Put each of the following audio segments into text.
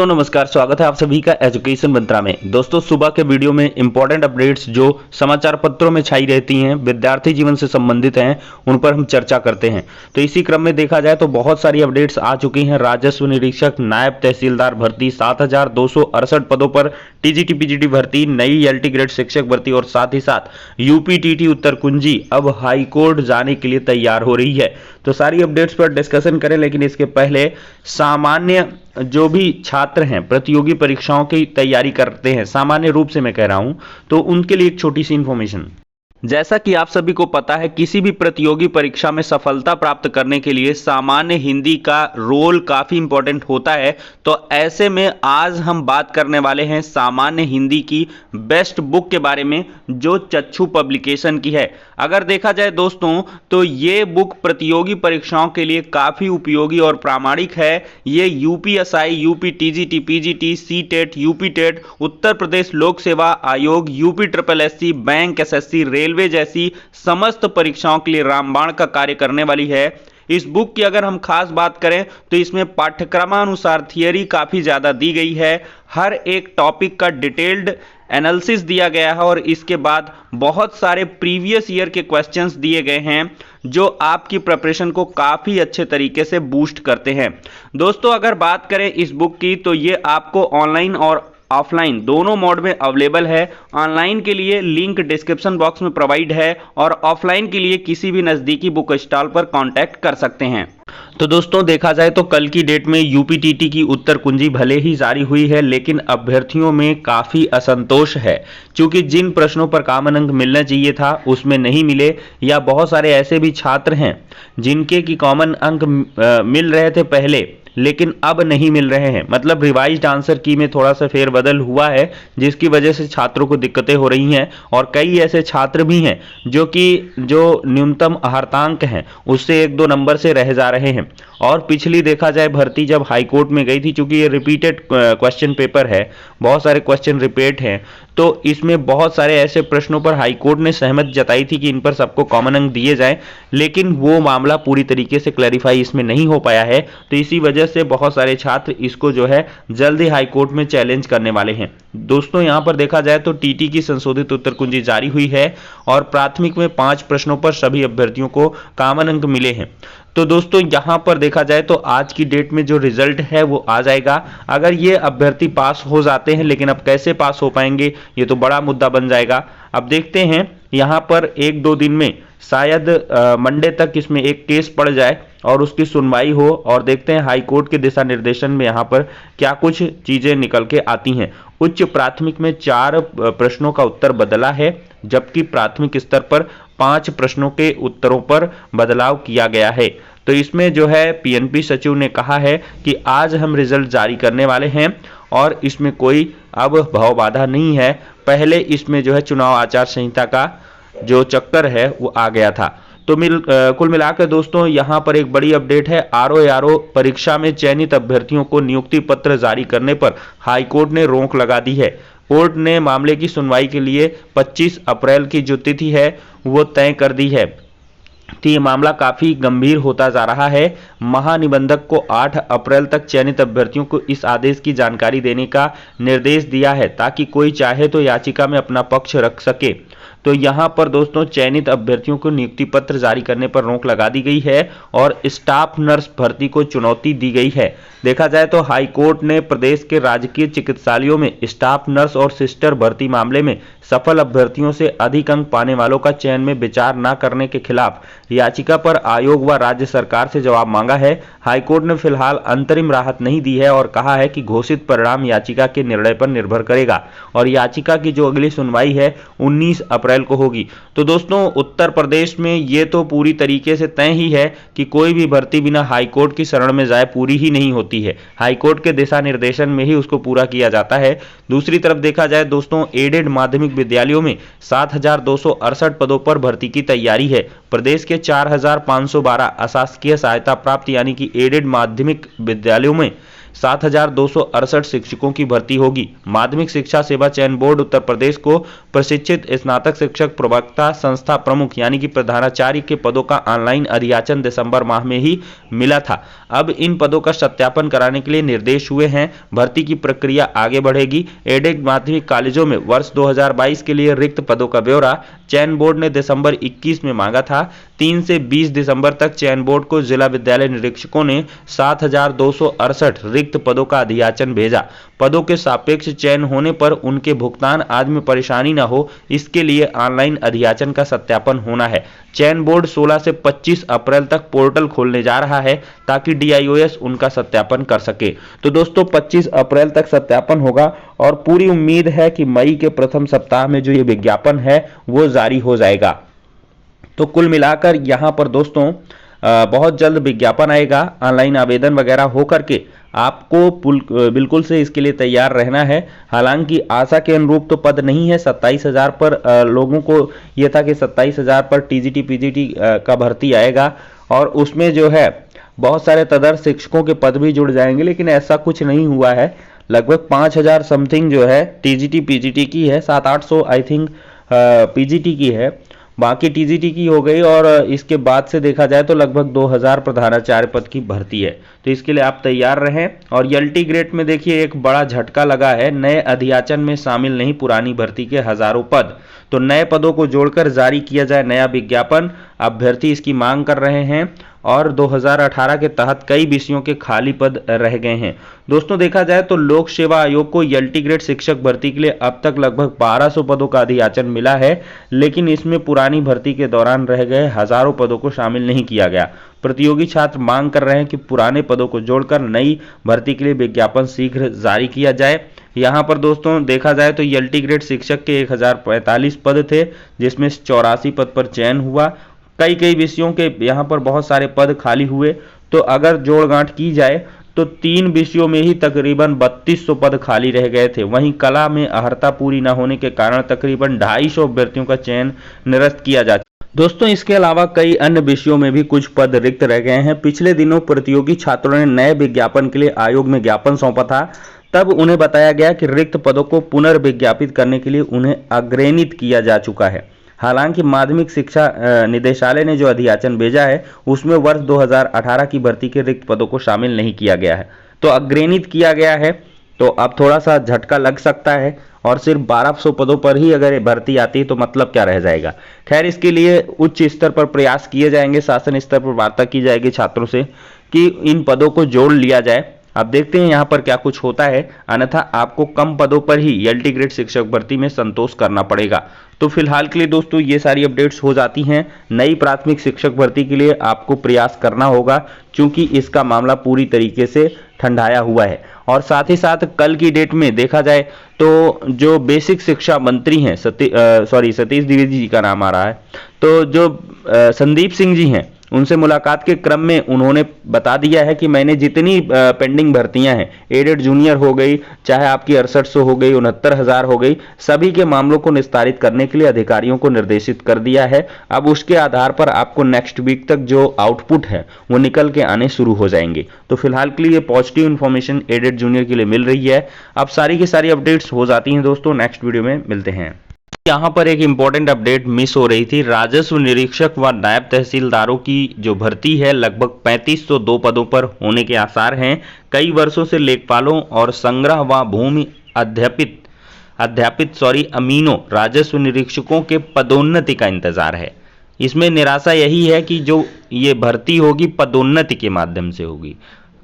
दोस्तों नमस्कार, स्वागत है आप सभी का एजुकेशन मंत्रा में। दोस्तों सुबह के वीडियो में इंपॉर्टेंट अपडेट्स जो समाचार पत्रों में छाई रहती हैं, विद्यार्थी जीवन से संबंधित हैं, उन पर हम चर्चा करते हैं। तो इसी क्रम में देखा जाए तो बहुत सारी अपडेट्स आ चुकी हैं। राजस्व निरीक्षक, नायब तहसीलदार भर्ती, 7,268 पदों पर टीजीटी पीजीटी भर्ती, नई एलटी ग्रेड शिक्षक भर्ती और साथ ही साथ यूपीटीटी उत्तर कुंजी अब हाईकोर्ट जाने के लिए तैयार हो रही है। तो सारी अपडेट्स पर डिस्कशन करें, लेकिन इसके पहले सामान्य जो भी छात्र हैं प्रतियोगी परीक्षाओं की तैयारी करते हैं, सामान्य रूप से मैं कह रहा हूं, तो उनके लिए एक छोटी सी इंफॉर्मेशन। जैसा कि आप सभी को पता है, किसी भी प्रतियोगी परीक्षा में सफलता प्राप्त करने के लिए सामान्य हिंदी का रोल काफी इंपॉर्टेंट होता है। तो ऐसे में आज हम बात करने वाले हैं सामान्य हिंदी की बेस्ट बुक के बारे में, जो चक्षु पब्लिकेशन की है। अगर देखा जाए दोस्तों तो ये बुक प्रतियोगी परीक्षाओं के लिए काफी उपयोगी और प्रामाणिक है। ये UPSI, UP TGT PGT, CTET, UP TET, Uttar Pradesh लोक सेवा आयोग, UP triple SC, bank, SSC, railway जैसी समस्त परीक्षाओं के लिए रामबाण का कार्य करने वाली है। इस बुक की अगर हम खास बात करें तो इसमें पाठ्यक्रमानुसार थियरी काफी ज्यादा दी गई है। हर एक टॉपिक का डिटेल्ड एनालिसिस दिया गया है और इसके बाद बहुत सारे प्रीवियस ईयर के क्वेश्चंस दिए गए हैं जो आपकी प्रिपरेशन को काफी अच्छे तरीके से बूस्ट करते हैं। दोस्तों अगर बात करें इस बुक की तो ये आपको ऑनलाइन और ऑफलाइन दोनों मोड में अवेलेबल है। ऑनलाइन के लिए लिंक डिस्क्रिप्शन बॉक्स में प्रोवाइड है और ऑफलाइन के लिए किसी भी नजदीकी बुक स्टॉल पर कांटेक्ट कर सकते हैं। तो दोस्तों देखा जाए तो कल की डेट में यूपीटीटी की उत्तर कुंजी भले ही जारी हुई है, लेकिन अभ्यर्थियों में काफी असंतोष है, क्योंकि जिन प्रश्नों पर कॉमन अंक मिलना चाहिए था उसमें नहीं मिले, या बहुत सारे ऐसे भी छात्र हैं जिनके की कॉमन अंक मिल रहे थे पहले लेकिन अब नहीं मिल रहे हैं। मतलब रिवाइज्ड आंसर की में थोड़ा सा फेरबदल हुआ है, जिसकी वजह से छात्रों को दिक्कतें हो रही हैं। और कई ऐसे छात्र भी हैं जो न्यूनतम अहर्तांक हैं उससे 1-2 नंबर से रह जा रहे हैं। और पिछली देखा जाए भर्ती जब हाईकोर्ट में गई थी, चूंकि ये रिपीटेड क्वेश्चन पेपर है, बहुत सारे क्वेश्चन रिपीट हैं, तो इसमें बहुत सारे ऐसे प्रश्नों पर हाईकोर्ट ने सहमत जताई थी कि इन पर सबको कॉमन अंक दिए जाएं, लेकिन वो मामला पूरी तरीके से क्लैरिफाई इसमें नहीं हो पाया है। तो इसी वजह से बहुत सारे छात्र इसको जो है जल्द ही हाईकोर्ट में चैलेंज करने वाले हैं। दोस्तों यहां पर देखा जाए तो टीटी की संशोधित उत्तर कुंजी जारी हुई है और प्राथमिक में 5 प्रश्नों पर सभी अभ्यर्थियों को कॉमन अंक मिले हैं। तो दोस्तों यहां पर देखा जाए तो आज की डेट में जो रिजल्ट है वो आ जाएगा। अगर ये अभ्यर्थी पास हो जाते हैं, लेकिन अब कैसे पास हो पाएंगे ये तो बड़ा मुद्दा बन जाएगा। अब देखते हैं यहां पर 1-2 दिन में शायद मंडे तक इसमें एक केस पड़ जाए और उसकी सुनवाई हो, और देखते हैं हाईकोर्ट के दिशा निर्देशन में यहां पर क्या कुछ चीजें निकल के आती हैं। उच्च प्राथमिक में 4 प्रश्नों का उत्तर बदला है, जबकि प्राथमिक स्तर पर 5 प्रश्नों के उत्तरों पर बदलाव किया गया है। तो इसमें जो है पीएनपी सचिव ने कहा है कि आज हम रिजल्ट जारी करने वाले हैं और इसमें कोई अब भाव बाधा नहीं है। पहले इसमें जो है चुनाव आचार संहिता का जो चक्कर है वो आ गया था। तो कुल मिलाकर दोस्तों यहां पर एक बड़ी अपडेट है। आरओ परीक्षा में चयनित अभ्यर्थियों को नियुक्ति पत्र जारी करने पर हाईकोर्ट ने रोक लगा दी है। कोर्ट ने मामले की सुनवाई के लिए 25 अप्रैल की जो तिथि है वो तय कर दी है। तो ये मामला काफी गंभीर होता जा रहा है। महानिबंधक को 8 अप्रैल तक चयनित अभ्यर्थियों को इस आदेश की जानकारी देने का निर्देश दिया है, ताकि कोई चाहे तो याचिका में अपना पक्ष रख सके। तो यहां पर दोस्तों चयनित अभ्यर्थियों को नियुक्ति पत्र जारी करने पर रोक लगा दी गई है और स्टाफ नर्स भर्ती को चुनौती दी गई है। देखा जाए तो हाईकोर्ट ने प्रदेश के राजकीय चिकित्सालयों में स्टाफ नर्स और सिस्टर भर्ती मामले में सफल अभ्यर्थियों से अधिक अंक पाने वालों का चयन में विचार न करने के खिलाफ याचिका पर आयोग व राज्य सरकार से जवाब मांगा है। हाईकोर्ट ने फिलहाल अंतरिम राहत नहीं दी है और कहा है कि घोषित परिणाम याचिका के निर्णय पर निर्भर करेगा और याचिका की जो अगली सुनवाई है 19 अप्रैल को होगी। तो दोस्तों उत्तर प्रदेश में ये तो पूरी तरीके से तय ही है कि कोई भी भर्ती बिना हाईकोर्ट की शरण में जाए पूरी ही नहीं होती है। हाईकोर्ट के दिशा निर्देशन में ही उसको पूरा किया जाता है। दूसरी तरफ देखा जाए दोस्तों एडेड माध्यमिक विद्यालयों में 7,268 पदों पर भर्ती की तैयारी है। प्रदेश के 4,512 अशासकीय सहायता प्राप्त यानी कि एडेड माध्यमिक विद्यालयों में 7,268 शिक्षकों की भर्ती होगी। माध्यमिक शिक्षा सेवा चयन बोर्ड उत्तर प्रदेश को प्रशिक्षित स्नातक शिक्षक, प्रवक्ता, संस्था प्रमुख यानी कि प्रधानाचार्य के पदों का ऑनलाइन अधियाचन दिसंबर माह में ही मिला था। अब इन पदों का सत्यापन कराने के लिए निर्देश हुए हैं। भर्ती की प्रक्रिया आगे बढ़ेगी। एडेड माध्यमिक कॉलेजों में वर्ष 2022 के लिए रिक्त पदों का ब्यौरा चयन बोर्ड ने दिसंबर 21 में मांगा था। 3 से 20 दिसंबर तक चयन बोर्ड को जिला विद्यालय निरीक्षकों ने 7,268 रिक्त पदों का अधियाचन भेजा। पदों के सापेक्ष चयन होने पर उनके भुगतान आदि में परेशानी न हो, इसके लिए ऑनलाइन अधियाचन का सत्यापन होना है। चयन बोर्ड 16 से 25 अप्रैल तक पोर्टल खोलने जा रहा है ताकि DIOS उनका सत्यापन कर सके। तो दोस्तों 25 अप्रैल तक सत्यापन होगा और पूरी उम्मीद है कि मई के प्रथम सप्ताह में जो ये विज्ञापन है वो जारी हो जाएगा। तो कुल मिलाकर यहाँ पर दोस्तों बहुत जल्द विज्ञापन आएगा। ऑनलाइन आवेदन वगैरह हो करके आपको बिल्कुल से इसके लिए तैयार रहना है। हालांकि आशा के अनुरूप तो पद नहीं है। 27,000 पर लोगों को यह था कि 27,000 पर TGT PGT का भर्ती आएगा और उसमें जो है बहुत सारे तदर्थ शिक्षकों के पद भी जुड़ जाएंगे, लेकिन ऐसा कुछ नहीं हुआ है। लगभग 5,000 समथिंग जो है TGT PGT की है, 700-800 आई थिंक PGT की है, बाकी TGT की हो गई और इसके बाद से देखा जाए तो लगभग 2,000 प्रधानाचार्य पद की भर्ती है। तो इसके लिए आप तैयार रहें। और LT ग्रेड में देखिए एक बड़ा झटका लगा है। नए अधियाचन में शामिल नहीं पुरानी भर्ती के हजारों पद, तो नए पदों को जोड़कर जारी किया जाए नया विज्ञापन। अभ्यर्थी इसकी मांग कर रहे हैं और 2018 के तहत कई विषयों के खाली पद रह गए हैं। दोस्तों देखा जाए तो लोक सेवा आयोग को LT ग्रेड शिक्षक भर्ती के लिए अब तक लगभग 1200 पदों का अधियाचन मिला है, लेकिन इसमें पुरानी भर्ती के दौरान रह गए हजारों पदों को शामिल नहीं किया गया। प्रतियोगी छात्र मांग कर रहे हैं कि पुराने पदों को जोड़कर नई भर्ती के लिए विज्ञापन शीघ्र जारी किया जाए। यहाँ पर दोस्तों देखा जाए तो LT ग्रेड शिक्षक के 1045 पद थे, जिसमें 84 पद पर चयन हुआ। कई विषयों के यहाँ पर बहुत सारे पद खाली हुए, तो अगर जोड़ गांठ की जाए तो 3 विषयों में ही तकरीबन 3200 पद खाली रह गए थे। वहीं कला में अर्हता पूरी न होने के कारण तकरीबन 250 अभ्यर्थियों का चयन निरस्त किया जा। दोस्तों इसके अलावा कई अन्य विषयों में भी कुछ पद रिक्त रह गए हैं। पिछले दिनों प्रतियोगी छात्रों ने नए विज्ञापन के लिए आयोग में ज्ञापन सौंपा था। तब उन्हें बताया गया कि रिक्त पदों को पुनर्विज्ञापित करने के लिए उन्हें अग्रेणित किया जा चुका है। हालांकि माध्यमिक शिक्षा निदेशालय ने जो अधियाचन भेजा है उसमें वर्ष 2018 की भर्ती के रिक्त पदों को शामिल नहीं किया गया है, तो अग्रेणित किया गया है। तो अब थोड़ा सा झटका लग सकता है और सिर्फ 1200 पदों पर ही अगर भर्ती आती है तो मतलब क्या रह जाएगा। खैर इसके लिए उच्च स्तर पर प्रयास किए जाएंगे, शासन स्तर पर वार्ता की जाएगी छात्रों से कि इन पदों को जोड़ लिया जाए। अब देखते हैं यहाँ पर क्या कुछ होता है, अन्यथा आपको कम पदों पर ही LT ग्रेड शिक्षक भर्ती में संतोष करना पड़ेगा। तो फिलहाल के लिए दोस्तों ये सारी अपडेट्स हो जाती हैं। नई प्राथमिक शिक्षक भर्ती के लिए आपको प्रयास करना होगा, क्योंकि इसका मामला पूरी तरीके से ठंडाया हुआ है। और साथ ही साथ कल की डेट में देखा जाए तो जो बेसिक शिक्षा मंत्री हैं सतीश द्विवेदी जी का नाम आ रहा है, तो जो संदीप सिंह जी हैं उनसे मुलाकात के क्रम में उन्होंने बता दिया है कि मैंने जितनी पेंडिंग भर्तियां हैं, एडेड जूनियर हो गई, चाहे आपकी 6800 हो गई, 69,000 हो गई, सभी के मामलों को निस्तारित करने के लिए अधिकारियों को निर्देशित कर दिया है। अब उसके आधार पर आपको नेक्स्ट वीक तक जो आउटपुट है वो निकल के आने शुरू हो जाएंगे। तो फिलहाल के लिए पॉजिटिव इन्फॉर्मेशन एडेड जूनियर के लिए मिल रही है। अब सारी की सारी अपडेट्स हो जाती हैं दोस्तों, नेक्स्ट वीडियो में मिलते हैं। यहाँ पर एक इंपॉर्टेंट अपडेट मिस हो रही थी। राजस्व निरीक्षक व नायब तहसीलदारों की जो भर्ती है लगभग 3502 पदों पर होने के आसार हैं। कई वर्षों से लेखपालों और संग्रह व भूमि अध्यापित अमीनों राजस्व निरीक्षकों के पदोन्नति का इंतजार है। इसमें निराशा यही है कि जो ये भर्ती होगी पदोन्नति के माध्यम से होगी,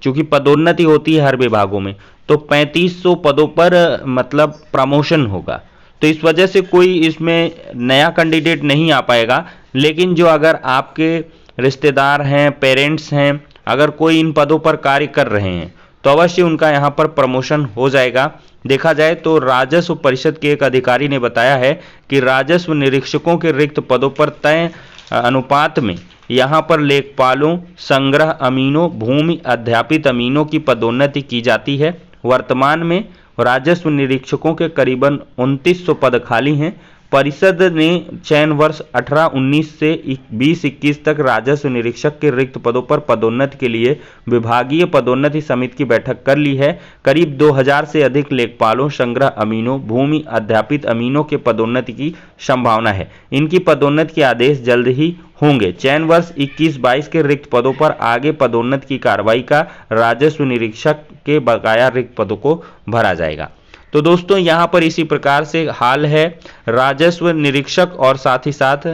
क्योंकि पदोन्नति होती है हर विभागों में, तो 3500 पदों पर मतलब प्रमोशन होगा। तो इस वजह से कोई इसमें नया कैंडिडेट नहीं आ पाएगा। लेकिन जो अगर आपके रिश्तेदार हैं, पेरेंट्स हैं, अगर कोई इन पदों पर कार्य कर रहे हैं तो अवश्य उनका यहाँ पर प्रमोशन हो जाएगा। देखा जाए तो राजस्व परिषद के एक अधिकारी ने बताया है कि राजस्व निरीक्षकों के रिक्त पदों पर तय अनुपात में यहाँ पर लेखपालों, संग्रह अमीनों, भूमि अध्यापित अमीनों की पदोन्नति की जाती है। वर्तमान में राजस्व निरीक्षकों के करीबन 2900 पद खाली हैं। परिषद ने चयन वर्ष 18-19 से 20-21 तक राजस्व निरीक्षक के रिक्त पदों पर पदोन्नति के लिए विभागीय पदोन्नति समिति की बैठक कर ली है। करीब 2000 से अधिक लेखपालों, संग्रह अमीनों, भूमि अध्यापित अमीनों के पदोन्नति की संभावना है। इनकी पदोन्नति के आदेश जल्द ही होंगे। चयन वर्ष 21-22 के रिक्त पदों पर आगे पदोन्नति की कार्रवाई का राजस्व निरीक्षक के बकाया रिक्त पदों को भरा जाएगा। तो दोस्तों यहाँ पर इसी प्रकार से हाल है राजस्व निरीक्षक और साथ ही साथ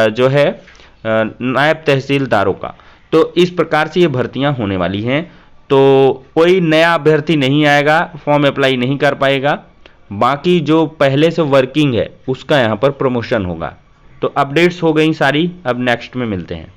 जो है नायब तहसीलदारों का। तो इस प्रकार से ये भर्तियां होने वाली हैं। तो कोई नया अभ्यर्थी नहीं आएगा, फॉर्म अप्लाई नहीं कर पाएगा। बाकी जो पहले से वर्किंग है उसका यहाँ पर प्रमोशन होगा। तो अपडेट्स हो गई सारी, अब नेक्स्ट में मिलते हैं।